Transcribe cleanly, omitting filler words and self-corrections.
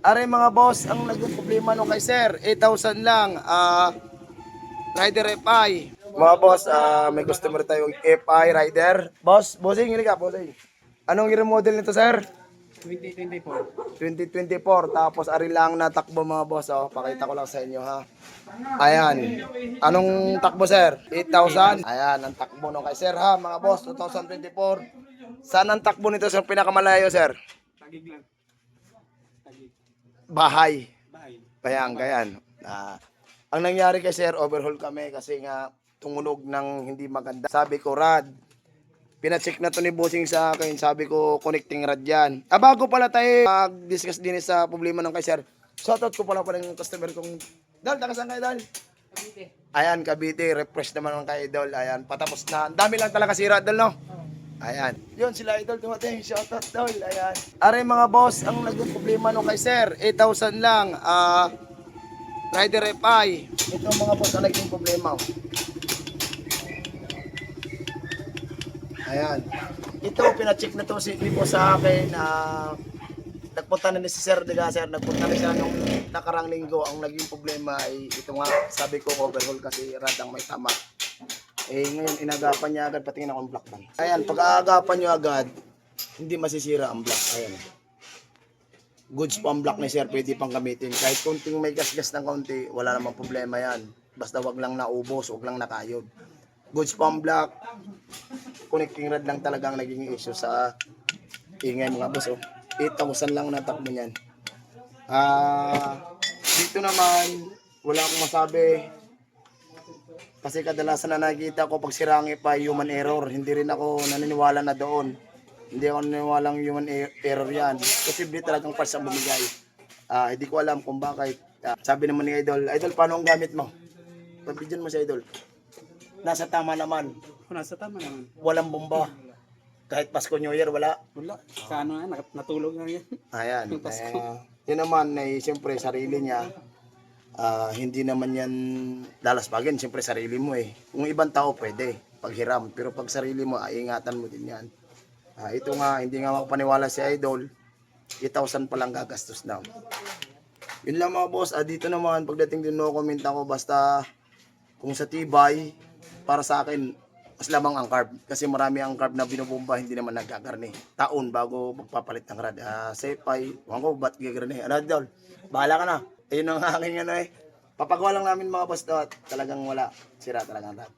Are mga boss, ang naging problema nung kay sir, 8,000 lang. Rider FI. Mga boss, may customer tayong FI rider. Bossing, hindi ka, bossing. Anong year model nito, sir? 2024. 2024. Tapos ari lang na takbo mga boss. Oh. Pakita ko lang sa inyo ha. Ayan. Anong takbo, sir? 8,000. Ayan, ang takbo nung kay sir ha, mga boss, 2024. Saan ang takbo nito sa pinakamalayo, sir? Tagig lang. Tagig. Bahay. Bahay. Gayan. Ang nangyari kay sir, overhaul kami kasi nga tumunog ng hindi maganda. Sabi ko, rad, pinacheck na to ni bossing sa akin. Sabi ko, connecting rad yan. Bago pala tayo mag-discuss din sa problema ng kay sir, shoutout ko pala yung customer kong, Dal, taga saan kayo, Dal? Cavite. Ayan, Cavite, refresh naman ng kay Idol. Ayan, patapos na. Ang dami lang talaga sira, Idol, no? Ayan. Yun, sila Idol, dumating. Shoutout, Idol. Ayan. Are mga boss, ang naging problema nung kay sir, 8,000 lang. Rider FI. Ito mga boss, ang naging problema. Ayan. Ito, pinacheck na to si Ibo sa akin. Nagpunta na ni si Sir Diga, sir. Nagpunta na siya nung nakarang linggo. Ang naging problema ay ito nga, sabi ko overhaul kasi rad ang may tama. Ngayon inagapan niya agad, patingin ako ang block ban. Ayan, pag-aagapan niyo agad, hindi masisira ang block. Ayan. Goods po ang block ni Sir, pwede pang gamitin. Kahit kunting may gas-gas ng konti, wala namang problema yan. Basta wag lang naubos, wag lang nakayod. Goods po ang block. Connecting rod lang talagang naging issue sa ingay mga boss. 8,000 lang natakbo niyan. Dito naman, wala akong masabi. Kasi kadalasan na nakikita ko pag sirangi pa human error. Hindi rin ako naniniwala na doon. Hindi ako naniniwala ng human error yan. Posible talagang parts ang bumigay. Hindi ko alam kung bakit. Sabi naman ni Idol, Idol, paano ang gamit mo? Pabidyan mo si Idol. Nasa tama naman. Nasa tama naman. Walang bomba. Kahit Pasko New Year, wala. Wala. Sa ano na, natulog na yan. Ayan. Yun naman, siyempre, sarili niya. Hindi naman yan lalaspagin. Siyempre, sarili mo eh. Kung ibang tao, pwede. Paghiram. Pero pag sarili mo, ingatan mo din yan. Ito nga, hindi nga makapaniwala si Idol. 8,000 pa lang gagastos na. Yun lang mga boss. Dito naman, pagdating din no comment ako, basta kung sa tibay, para sa akin, mas lamang ang carb. Kasi marami ang carb na binubomba, hindi naman nagkakarni. Taon bago magpapalit ng rad. Sepay, huwag ko, ba't gagarni? Ano, Idol? Bahala ka na. Ayun ang aking ano eh. Papagawa lang namin mga boss. Talagang wala. Sira talagang rad.